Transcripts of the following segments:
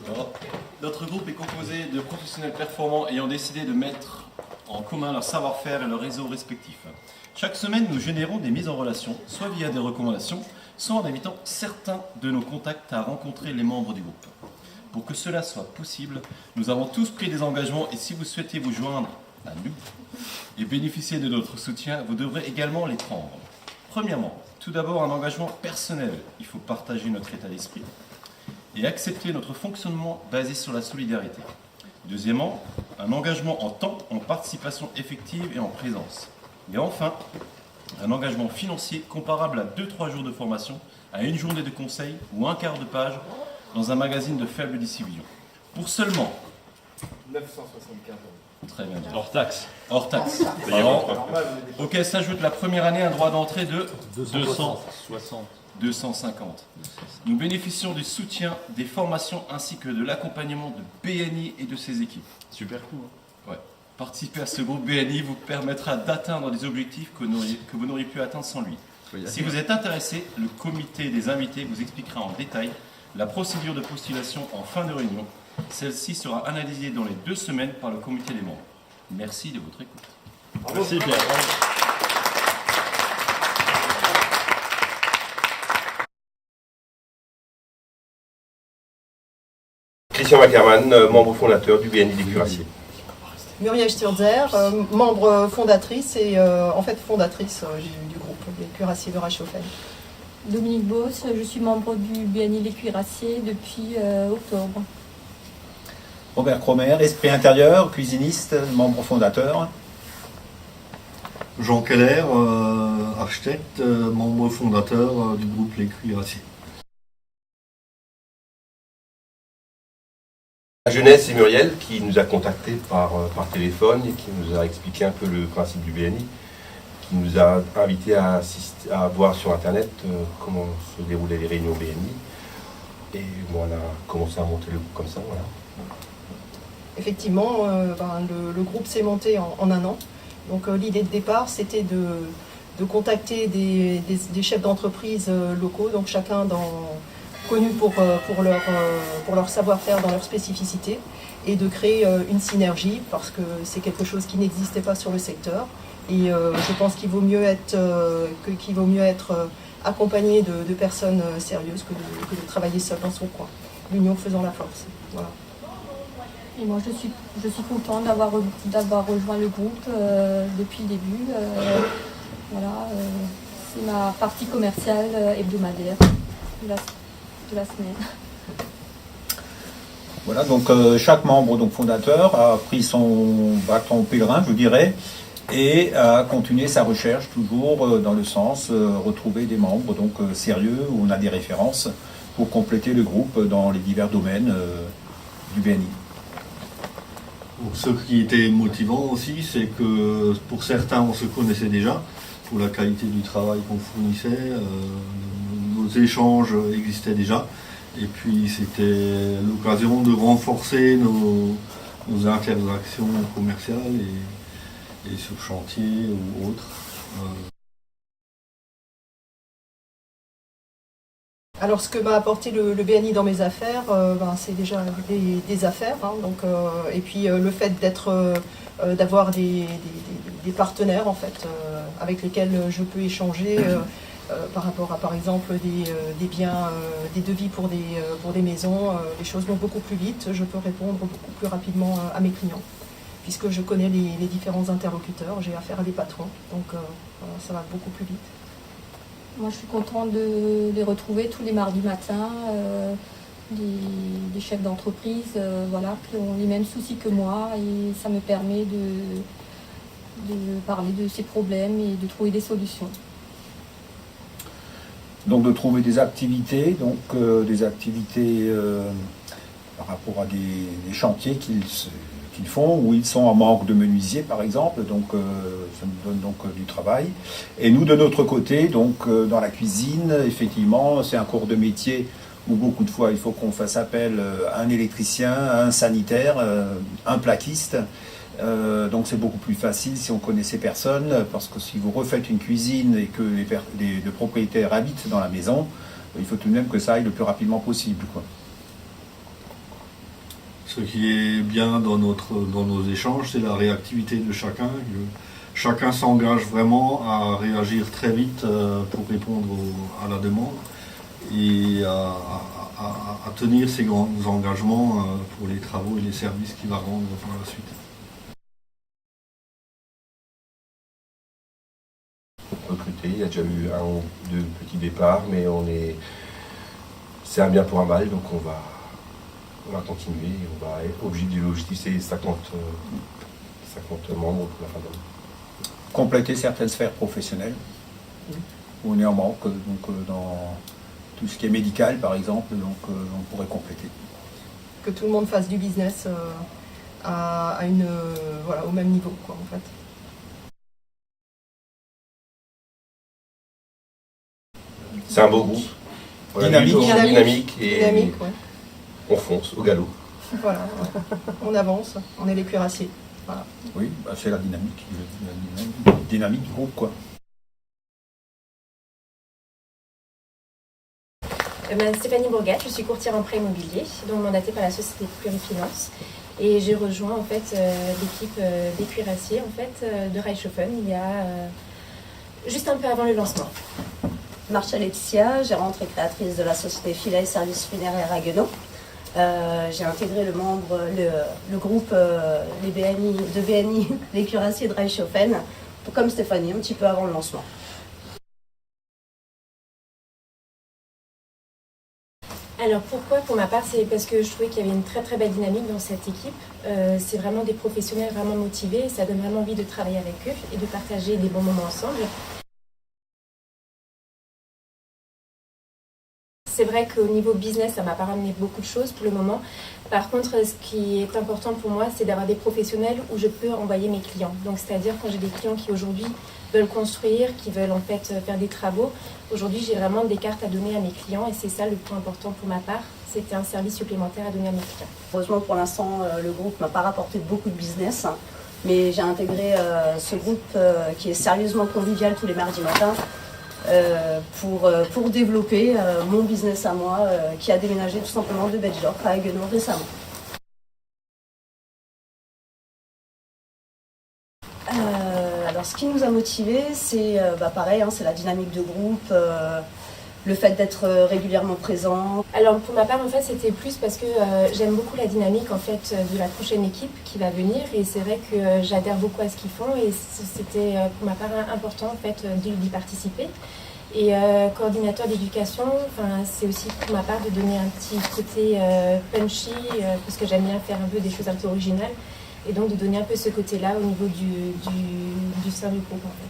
Alors, notre groupe est composé de professionnels performants ayant décidé de mettre en commun leur savoir-faire et leur réseau respectif. Chaque semaine, nous générons des mises en relation, soit via des recommandations, soit en invitant certains de nos contacts à rencontrer les membres du groupe. Pour que cela soit possible, nous avons tous pris des engagements et si vous souhaitez vous joindre à nous et bénéficier de notre soutien, vous devrez également les prendre. Premièrement, tout d'abord un engagement personnel. Il faut partager notre état d'esprit et accepter notre fonctionnement basé sur la solidarité. Deuxièmement, un engagement en temps, en participation effective et en présence. Et enfin, un engagement financier comparable à 2-3 jours de formation, à une journée de conseil ou un quart de page dans un magazine de faible diffusion. Pour seulement 975 €. Très bien. Hors taxe. Hors taxe. Auquel s'ajoute la première année un droit d'entrée de 250. Nous bénéficions du soutien, des formations ainsi que de l'accompagnement de BNI et de ses équipes. Super cool. Ouais. Participer à ce groupe BNI vous permettra d'atteindre des objectifs que vous n'auriez pu atteindre sans lui. Si vous êtes intéressé, le comité des invités vous expliquera en détail la procédure de postulation en fin de réunion. Celle-ci sera analysée dans les 2 semaines par le comité des membres. Merci de votre écoute. Merci Pierre. Christian Mackerman, membre fondateur du BNI des Cuirassiers. Muriel Sturzer, membre fondatrice et en fait fondatrice du groupe des Cuirassiers de Reichshofen. Dominique Beauce, je suis membre du BNI Les Cuirassiers depuis octobre. Robert Cromer, esprit intérieur, cuisiniste, membre fondateur. Jean Keller, architecte, membre fondateur du groupe Les Cuirassiers. La jeunesse, c'est Muriel qui nous a contactés par téléphone et qui nous a expliqué un peu le principe du BNI, qui nous a invités à voir sur Internet comment se déroulaient les réunions BNI. Et bon, on a commencé à monter le groupe comme ça, voilà. Effectivement, le groupe s'est monté en un an. Donc l'idée de départ, c'était de contacter des chefs d'entreprise locaux, donc chacun connu pour leur savoir-faire dans leur spécificité, et de créer une synergie, parce que c'est quelque chose qui n'existait pas sur le secteur. Et je pense qu'il vaut mieux être accompagné de personnes sérieuses que de travailler seul dans son coin. L'union faisant la force. Voilà. Et moi, je suis contente d'avoir rejoint le groupe depuis le début. C'est ma partie commerciale hebdomadaire de la semaine. Voilà, donc chaque membre fondateur a pris son bâton pèlerin, je dirais, et a continué sa recherche toujours dans le sens retrouver des membres sérieux où on a des références pour compléter le groupe dans les divers domaines du BNI. Ce qui était motivant aussi, c'est que pour certains, on se connaissait déjà, pour la qualité du travail qu'on fournissait, nos échanges existaient déjà, et puis c'était l'occasion de renforcer nos interactions commerciales et sur chantier ou autres. Alors ce que m'a apporté le BNI dans mes affaires, c'est déjà des affaires, hein, et puis le fait d'avoir des partenaires en fait, avec lesquels je peux échanger par rapport à par exemple des biens, des devis pour des maisons, les choses vont beaucoup plus vite, je peux répondre beaucoup plus rapidement à mes clients, puisque je connais les différents interlocuteurs, j'ai affaire à des patrons, donc ça va beaucoup plus vite. Moi, je suis contente de les retrouver tous les mardis matins, des chefs d'entreprise qui ont les mêmes soucis que moi, et ça me permet de parler de ces problèmes et de trouver des solutions. Donc de trouver des activités, par rapport à des chantiers qu'ils font, où ils sont en manque de menuisiers par exemple, ça nous donne du travail. Et nous de notre côté, dans la cuisine, effectivement, c'est un corps de métier où beaucoup de fois il faut qu'on fasse appel à un électricien, à un sanitaire, un plaquiste. Donc c'est beaucoup plus facile si on connaît ces personnes, parce que si vous refaites une cuisine et que les propriétaires habitent dans la maison, il faut tout de même que ça aille le plus rapidement possible, quoi. Ce qui est bien dans nos échanges, c'est la réactivité de chacun. Chacun s'engage vraiment à réagir très vite pour répondre à la demande et à tenir ses grands engagements pour les travaux et les services qu'il va rendre par la suite. Recruter, il y a déjà eu 1 ou 2 petits départs, mais c'est un bien pour un mal, donc on va continuer, on va être obligé de logistiquer 50 membres pour la fin de l'année. Compléter certaines sphères professionnelles où on est en manque, donc dans tout ce qui est médical par exemple, donc on pourrait compléter. Que tout le monde fasse du business au même niveau, quoi, en fait. C'est un beau groupe. Dynamique et Dynamique, ouais. on fonce au galop. Voilà, on avance, on est les cuirassiers. Voilà. Oui, c'est la dynamique du groupe, quoi. Stéphanie Bourgat, je suis courtière en prêt immobilier, donc mandatée par la société Plurifinance. Et j'ai rejoint en fait l'équipe des cuirassiers en fait, de Reichshofen il y a juste un peu avant le lancement. Marcia Laetitia, gérante et créatrice de la société Filet Services Funéraires à Guenot. J'ai intégré le groupe de BNI, les cuirassiers de Reichshofen, comme Stéphanie, un petit peu avant le lancement. Alors pourquoi? Pour ma part, c'est parce que je trouvais qu'il y avait une très très belle dynamique dans cette équipe. C'est vraiment des professionnels vraiment motivés, ça donne vraiment envie de travailler avec eux et de partager des bons moments ensemble. C'est vrai qu'au niveau business, ça m'a pas ramené beaucoup de choses pour le moment. Par contre, ce qui est important pour moi, c'est d'avoir des professionnels où je peux envoyer mes clients. Donc, c'est-à-dire quand j'ai des clients qui aujourd'hui veulent construire, qui veulent en fait faire des travaux, aujourd'hui j'ai vraiment des cartes à donner à mes clients et c'est ça le point important pour ma part. C'était un service supplémentaire à donner à mes clients. Heureusement, pour l'instant, le groupe m'a pas rapporté beaucoup de business, mais j'ai intégré ce groupe qui est sérieusement convivial tous les mardis matins. Pour développer mon business à moi qui a déménagé tout simplement de Betzdorf à Haguenau récemment. Alors ce qui nous a motivés, c'est pareil, hein, c'est la dynamique de groupe, le fait d'être régulièrement présent. Alors pour ma part en fait c'était plus parce que j'aime beaucoup la dynamique en fait de la prochaine équipe qui va venir et c'est vrai que j'adhère beaucoup à ce qu'ils font et c'était pour ma part important en fait d'y participer. Et coordinateur d'éducation, c'est aussi pour ma part de donner un petit côté punchy parce que j'aime bien faire un peu des choses un peu originales et donc de donner un peu ce côté-là au niveau du sein du groupe en fait.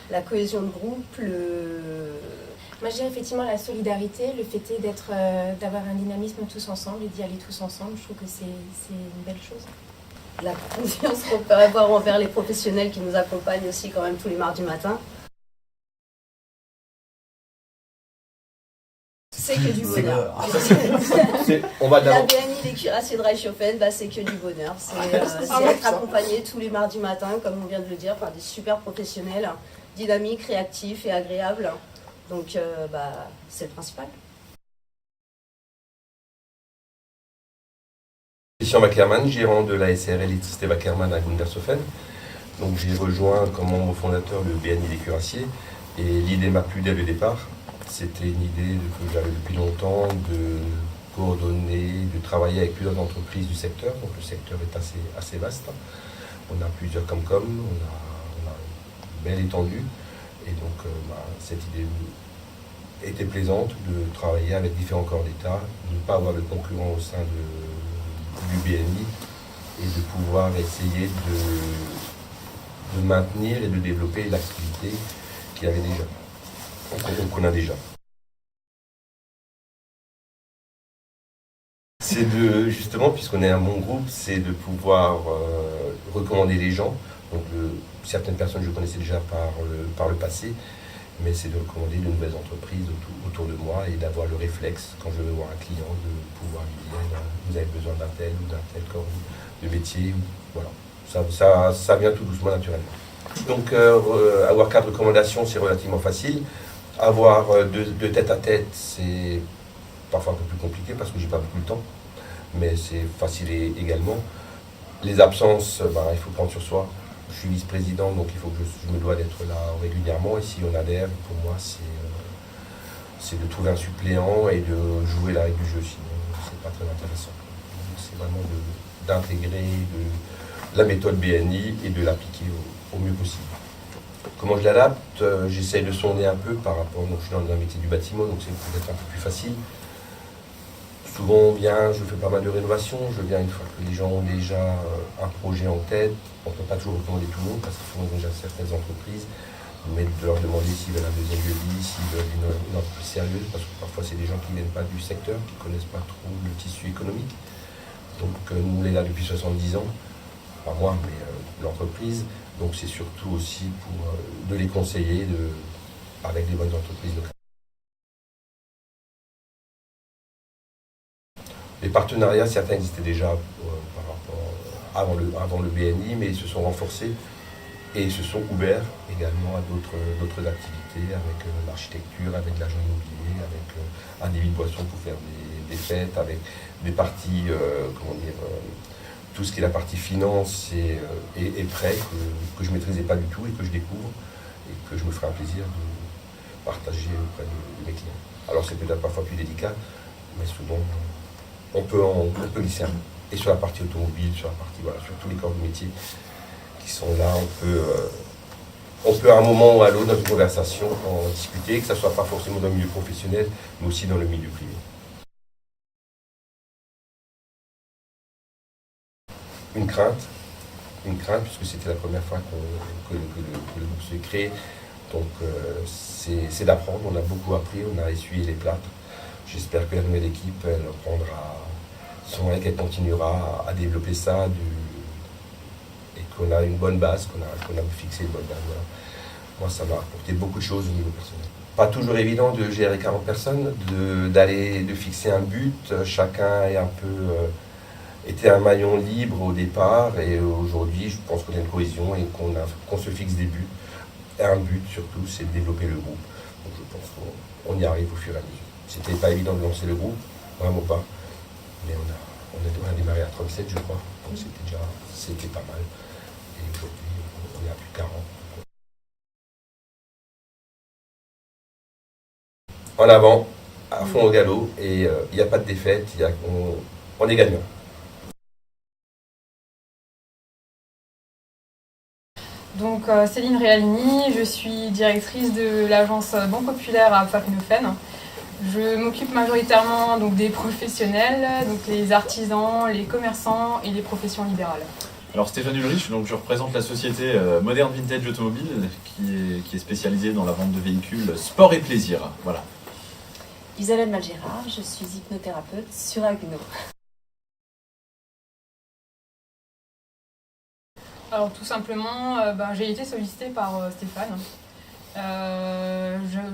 La cohésion de groupe, Moi je dirais effectivement la solidarité, le fait d'avoir un dynamisme tous ensemble et d'y aller tous ensemble, je trouve que c'est une belle chose. La confiance qu'on peut avoir envers les professionnels qui nous accompagnent aussi quand même tous les mardis matins. C'est que du bonheur. La BNI, les cuirassiers de Reichshofen, c'est que du bonheur. C'est être accompagné tous les mardis matins, comme on vient de le dire, par des super professionnels, dynamiques, réactifs et agréables. Donc c'est le principal. Christian Wackermann, gérant de la SR Électricité Wackermann à Gundershofen. Donc j'ai rejoint comme membre fondateur le BNI des cuirassiers et l'idée m'a plu dès le départ. C'était une idée que j'avais depuis longtemps de coordonner, de travailler avec plusieurs entreprises du secteur. Donc le secteur est assez vaste. On a plusieurs Comcom, on a une belle étendue et donc cette idée était plaisante de travailler avec différents corps d'État, de ne pas avoir de concurrents au sein du BNI et de pouvoir essayer de maintenir et de développer l'activité qu'il avait déjà, qu'on a déjà. C'est justement, puisqu'on est un bon groupe, c'est de pouvoir recommander les gens. Donc certaines personnes je connaissais déjà par le passé, mais c'est de recommander de nouvelles entreprises autour de moi et d'avoir le réflexe, quand je vais voir un client, de pouvoir lui dire vous avez besoin d'un tel ou d'un tel corps de métier. Voilà. Ça vient tout doucement, naturellement. Donc avoir 4 recommandations, c'est relativement facile. Avoir de tête à tête, c'est parfois un peu plus compliqué parce que j'ai pas beaucoup de temps, mais c'est facile également. Les absences, il faut prendre sur soi. Je suis vice-président, donc il faut que je me dois d'être là régulièrement. Et si on adhère, pour moi, c'est de trouver un suppléant et de jouer la règle du jeu. Sinon, c'est pas très intéressant. C'est vraiment d'intégrer la méthode BNI et de l'appliquer au mieux possible. Comment je l'adapte? J'essaye de sonder un peu par rapport. Donc, je suis dans un métier du bâtiment, donc c'est peut-être un peu plus facile. Souvent, je fais pas mal de rénovations. Je viens une fois que les gens ont déjà un projet en tête. On ne peut pas toujours recommander tout le monde parce qu'ils font déjà certaines entreprises. Mais de leur demander s'ils veulent un deuxième devis, s'ils veulent une entreprise sérieuse, parce que parfois c'est des gens qui ne viennent pas du secteur, qui ne connaissent pas trop le tissu économique. Donc nous, on est là depuis 70 ans, pas moi, mais l'entreprise. Donc c'est surtout aussi pour de les conseiller avec les bonnes entreprises locales. Les partenariats, certains existaient déjà par rapport avant le BNI, mais ils se sont renforcés et ils se sont ouverts également à d'autres activités, avec l'architecture, avec l'agent immobilier, avec un débit de boisson pour faire des fêtes, avec des parties, tout ce qui est la partie finance et prêt que je ne maîtrisais pas du tout et que je découvre et que je me ferai un plaisir de partager auprès de mes clients. Alors c'est peut-être parfois plus délicat, mais souvent on peut glisser un peu. Et sur la partie automobile, sur tous les corps de métier qui sont là, on peut à un moment ou à l'autre dans une conversation en discuter, que ce ne soit pas forcément dans le milieu professionnel, mais aussi dans le milieu privé. Une crainte, puisque c'était la première fois que le groupe s'est créé. Donc c'est d'apprendre, on a beaucoup appris, on a essuyé les plâtres. J'espère que la nouvelle équipe, elle prendra soin et qu'elle continuera à développer ça et qu'on a une bonne base, qu'on a fixé une bonne base. Voilà. Moi, ça m'a apporté beaucoup de choses au niveau personnel. Pas toujours évident de gérer 40 personnes, de fixer un but. Chacun est était un maillon libre au départ et aujourd'hui, je pense qu'on a une cohésion et qu'on se fixe des buts. Et un but surtout, c'est de développer le groupe. Donc je pense qu'on y arrive au fur et à mesure. C'était pas évident de lancer le groupe, vraiment pas. Mais on a démarré à 37, je crois. Donc c'était pas mal. Et aujourd'hui, on est à plus de 40. En avant, à fond au galop, et il n'y a pas de défaite, on est gagnant. Donc Céline Realini, je suis directrice de l'agence Banque Populaire à Pfaffenhoffen. Je m'occupe majoritairement donc, des professionnels, donc les artisans, les commerçants et les professions libérales. Alors Stéphane Ulrich, donc je représente la société Modern Vintage Automobile qui est spécialisée dans la vente de véhicules sport et plaisir. Voilà. Isabelle Malgérard, je suis hypnothérapeute sur Haguenau. Alors tout simplement, j'ai été sollicitée par Stéphane.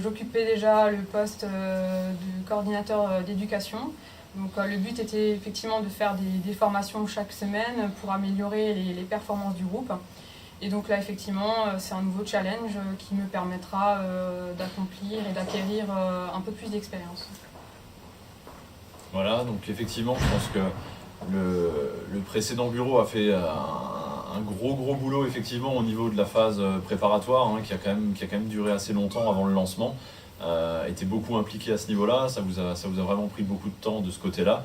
J'occupais déjà le poste de coordinateur d'éducation. Donc le but était effectivement de faire des formations chaque semaine pour améliorer les performances du groupe. Et donc là effectivement c'est un nouveau challenge qui me permettra d'accomplir et d'acquérir un peu plus d'expérience. Voilà, donc effectivement je pense que le précédent bureau a fait un gros boulot effectivement au niveau de la phase préparatoire qui a quand même duré assez longtemps avant le lancement. Était beaucoup impliqué à ce niveau-là, ça vous a vraiment pris beaucoup de temps de ce côté-là.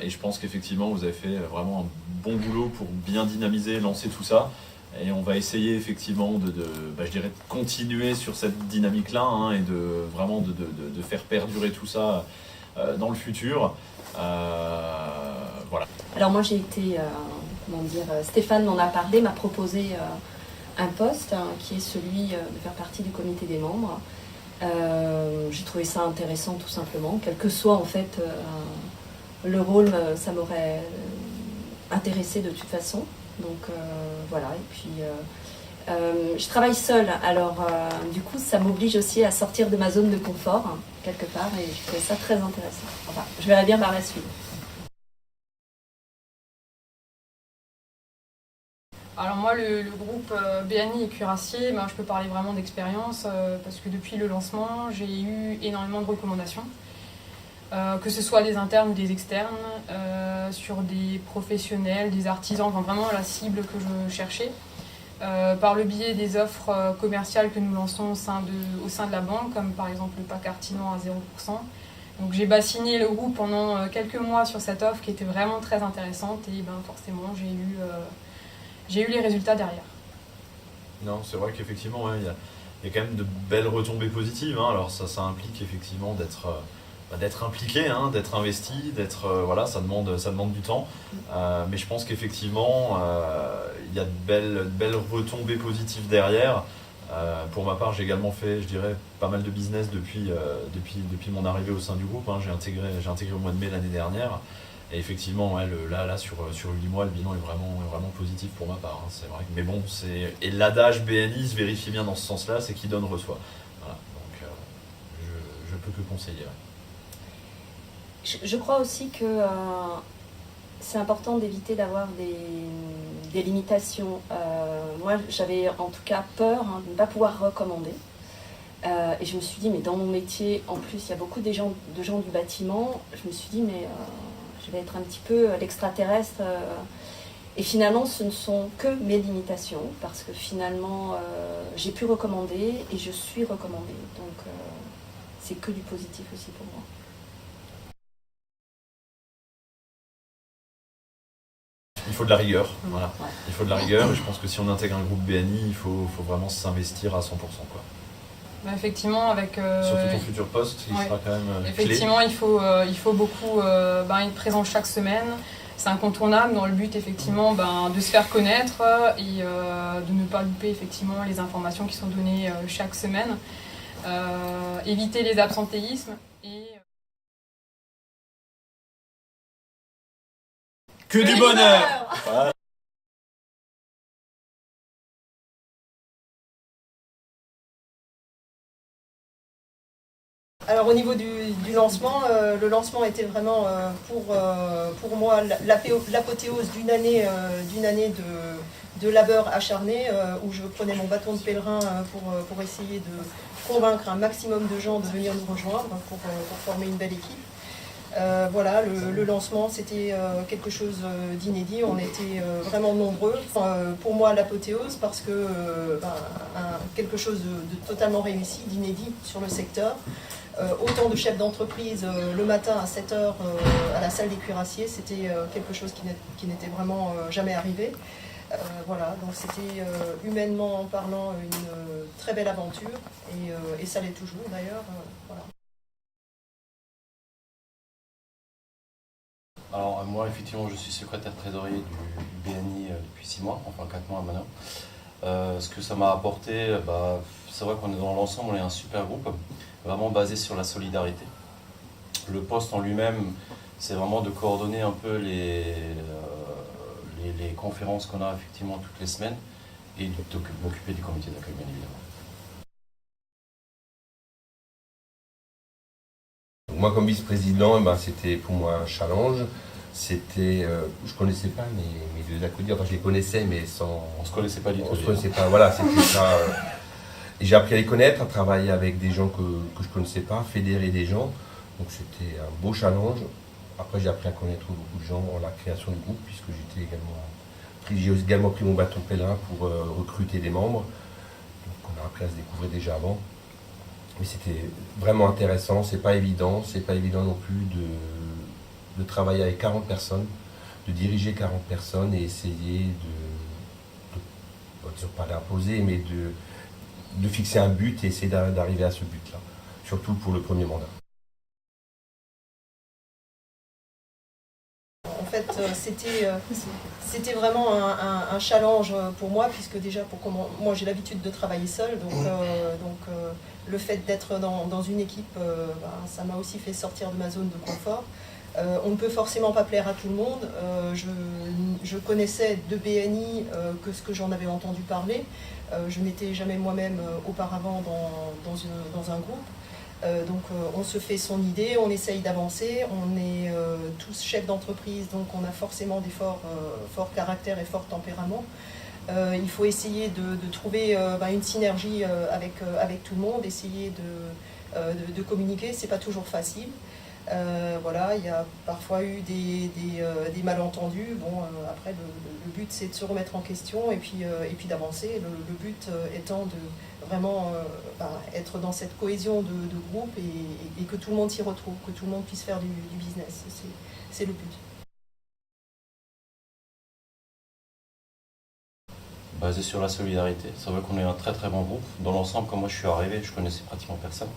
Et je pense qu'effectivement vous avez fait vraiment un bon boulot pour bien dynamiser, lancer tout ça. Et on va essayer effectivement de continuer sur cette dynamique-là et de faire perdurer tout ça dans le futur. Voilà. Alors moi j'ai été, Stéphane m'en a parlé, m'a proposé un poste qui est celui de faire partie du comité des membres. J'ai trouvé ça intéressant tout simplement, quel que soit en fait le rôle, ça m'aurait intéressé de toute façon. Donc voilà, et puis je travaille seule, alors du coup ça m'oblige aussi à sortir de ma zone de confort quelque part et je trouvais ça très intéressant. Enfin, je verrai bien par la suite. Alors moi, le groupe BNI et Cuirassier, je peux parler vraiment d'expérience parce que depuis le lancement, j'ai eu énormément de recommandations. que ce soit des internes ou des externes, sur des professionnels, des artisans, enfin vraiment la cible que je cherchais. Par le biais des offres commerciales que nous lançons au sein de la banque, comme par exemple le pack Artisan à 0%. Donc j'ai bassiné le groupe pendant quelques mois sur cette offre qui était vraiment très intéressante et forcément j'ai eu les résultats derrière. Non, c'est vrai qu'effectivement, il y a quand même de belles retombées positives. Alors ça implique effectivement d'être impliqué, d'être investi, voilà, ça demande du temps. Mais je pense qu'effectivement, il y a de belles retombées positives derrière. Pour ma part, j'ai également fait, je dirais, pas mal de business depuis mon arrivée au sein du groupe. J'ai intégré au mois de mai l'année dernière. Et effectivement, là sur 8 mois, le bilan est vraiment positif pour ma part. C'est vrai. Mais bon, et l'adage BNI se vérifie bien dans ce sens-là, c'est qui donne reçoit. Voilà. Donc, je peux que conseiller. Ouais. Je crois aussi que c'est important d'éviter d'avoir des limitations. Moi, j'avais en tout cas peur de ne pas pouvoir recommander. Et je me suis dit, mais dans mon métier, en plus, il y a beaucoup de gens du bâtiment. Je me suis dit, mais je vais être un petit peu l'extraterrestre. Et finalement, ce ne sont que mes limitations, parce que finalement, j'ai pu recommander et je suis recommandée. Donc, c'est que du positif aussi pour moi. Il faut de la rigueur, voilà. Ouais. Il faut de la rigueur et je pense que si on intègre un groupe BNI, il faut vraiment s'investir à 100%. Quoi. Effectivement, avec... Surtout ton futur poste, il sera quand même effectivement, clé. il faut beaucoup une présence chaque semaine. C'est incontournable dans le but effectivement de se faire connaître et de ne pas louper effectivement les informations qui sont données chaque semaine. Éviter les absentéismes et... Que du bonheur. Alors au niveau du lancement, le lancement était vraiment pour moi l'apothéose d'une année de labeur acharné où je prenais mon bâton de pèlerin pour essayer de convaincre un maximum de gens de venir nous rejoindre pour former une belle équipe. Voilà, le lancement c'était quelque chose d'inédit, on était vraiment nombreux. Pour moi l'apothéose parce que quelque chose de totalement réussi, d'inédit sur le secteur. Autant de chefs d'entreprise le matin à 7h à la salle des cuirassiers, c'était quelque chose qui n'était vraiment jamais arrivé. Voilà, donc c'était humainement parlant une très belle aventure et ça l'est toujours d'ailleurs. Voilà. Alors moi effectivement je suis secrétaire trésorier du BNI depuis 6 mois, enfin 4 mois maintenant. Ce que ça m'a apporté, c'est vrai qu'on est dans l'ensemble, on est un super groupe, vraiment basé sur la solidarité. Le poste en lui-même, c'est vraiment de coordonner un peu les conférences qu'on a effectivement toutes les semaines et de m'occuper du comité d'accueil bien évidemment. Moi, comme vice-président, c'était pour moi un challenge. C'était, je connaissais pas mes deux acolytes, enfin je les connaissais, mais sans. On se connaissait pas du tout. On se connaissait pas, voilà, c'était ça. Et j'ai appris à les connaître, à travailler avec des gens que je connaissais pas, fédérer des gens. Donc c'était un beau challenge. Après, j'ai appris à connaître beaucoup de gens en la création du groupe, puisque j'ai également pris mon bâton pèlerin pour recruter des membres. Donc on a appris à se découvrir déjà avant. Mais c'était vraiment intéressant, c'est pas évident non plus de travailler avec 40 personnes, de diriger 40 personnes et essayer pas d'imposer, mais de fixer un but et essayer d'arriver à ce but-là, surtout pour le premier mandat. En fait, c'était vraiment un challenge pour moi, puisque déjà, moi j'ai l'habitude de travailler seule, donc le fait d'être dans une équipe, ça m'a aussi fait sortir de ma zone de confort. On ne peut forcément pas plaire à tout le monde. Je connaissais de BNI que ce que j'en avais entendu parler. Je n'étais jamais moi-même auparavant dans un groupe. Donc on se fait son idée, on essaye d'avancer, on est tous chefs d'entreprise, donc on a forcément des forts caractères et forts tempéraments. Il faut essayer de trouver une synergie avec tout le monde, essayer de communiquer, c'est pas toujours facile. Voilà, il y a parfois eu des malentendus. Bon, après, le but, c'est de se remettre en question et puis d'avancer. Le but étant de vraiment être dans cette cohésion de groupe et que tout le monde s'y retrouve, que tout le monde puisse faire du business. C'est le but. Basé sur la solidarité. C'est vrai qu'on est un très très bon groupe. Dans l'ensemble, quand moi je suis arrivé, je connaissais pratiquement personne.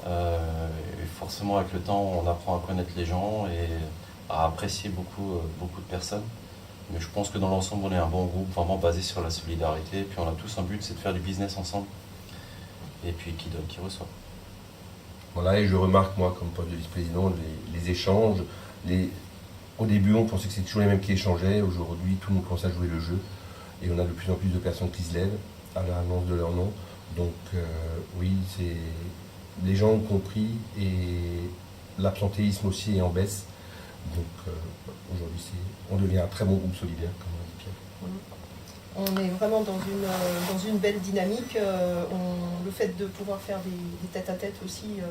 Et forcément, avec le temps, on apprend à connaître les gens et à apprécier beaucoup de personnes. Mais je pense que dans l'ensemble, on est un bon groupe, vraiment basé sur la solidarité. Et puis on a tous un but, c'est de faire du business ensemble. Et puis qui donne, qui reçoit. Voilà, et je remarque, moi, comme poste de vice-président, les échanges. Au début, on pensait que c'était toujours les mêmes qui échangeaient. Aujourd'hui, tout le monde commence à jouer le jeu. Et on a de plus en plus de personnes qui se lèvent à l'annonce de leur nom. Donc oui, les gens ont compris et l'absentéisme aussi est en baisse. Donc aujourd'hui, on devient un très bon groupe solidaire, comme on dit Pierre. On est vraiment dans une belle dynamique. Le fait de pouvoir faire des tête-à-tête aussi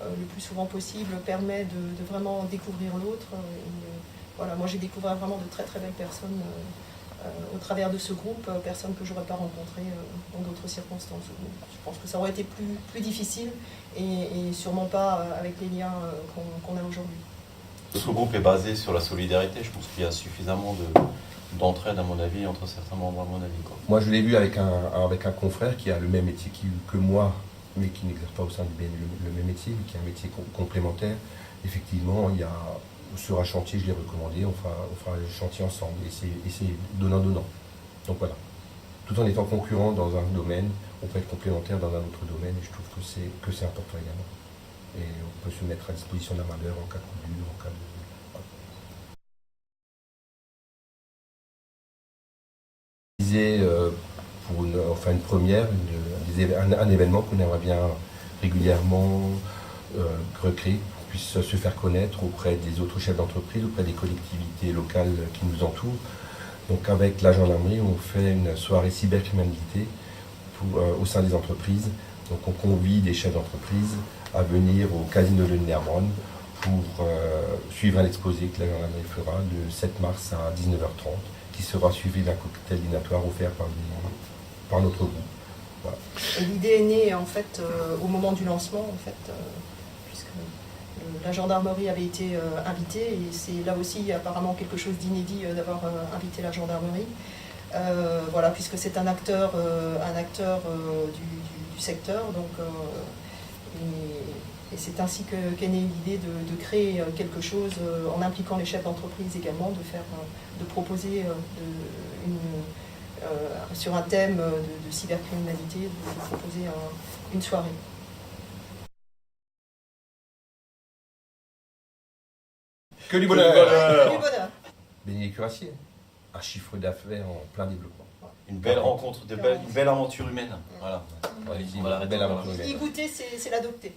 le plus souvent possible permet de vraiment découvrir l'autre. Voilà, moi j'ai découvert vraiment de très très belles personnes au travers de ce groupe, personnes que je n'aurais pas rencontrées dans d'autres circonstances. Je pense que ça aurait été plus difficile et sûrement pas avec les liens qu'on a aujourd'hui. Ce groupe est basé sur la solidarité. Je pense qu'il y a suffisamment d'entraide, à mon avis, entre certains membres, à mon avis. Quoi. Moi, je l'ai vu avec un confrère qui a le même métier que moi, mais qui n'exerce pas au sein du BNI le même métier, mais qui a un métier complémentaire. Effectivement, sur un chantier, je l'ai recommandé, on fera le chantier ensemble, et c'est donnant-donnant. Donc voilà. Tout en étant concurrent dans un domaine, on peut être complémentaire dans un autre domaine, et je trouve que c'est important également. Et on peut se mettre à disposition d'un malheur en cas de coup dur, en cas de... Pour une première, un événement qu'on aimerait bien régulièrement recréer, pour puisse se faire connaître auprès des autres chefs d'entreprise, auprès des collectivités locales qui nous entourent. Donc avec la gendarmerie, on fait une soirée cybercriminalité au sein des entreprises. Donc on convie des chefs d'entreprise à venir au Casino de Nermon pour suivre un exposé que la gendarmerie fera le 7 mars à 19h30, qui sera suivi d'un cocktail dînatoire offert par notre groupe. Voilà. L'idée est née en fait au moment du lancement, en fait, puisque la gendarmerie avait été invitée, et c'est là aussi apparemment quelque chose d'inédit d'avoir invité la gendarmerie. Voilà, puisque c'est un acteur du secteur, donc, et c'est ainsi qu'est née l'idée de créer quelque chose en impliquant les chefs d'entreprise également, de proposer sur un thème de cybercriminalité, de proposer une soirée. Que du bonheur. Que du bonheur. BNI Cuirassiers, un chiffre d'affaires en plein développement. Une belle rencontre, une belle aventure humaine. Voilà. Belle aventure humaine. Y goûter, c'est l'adopter.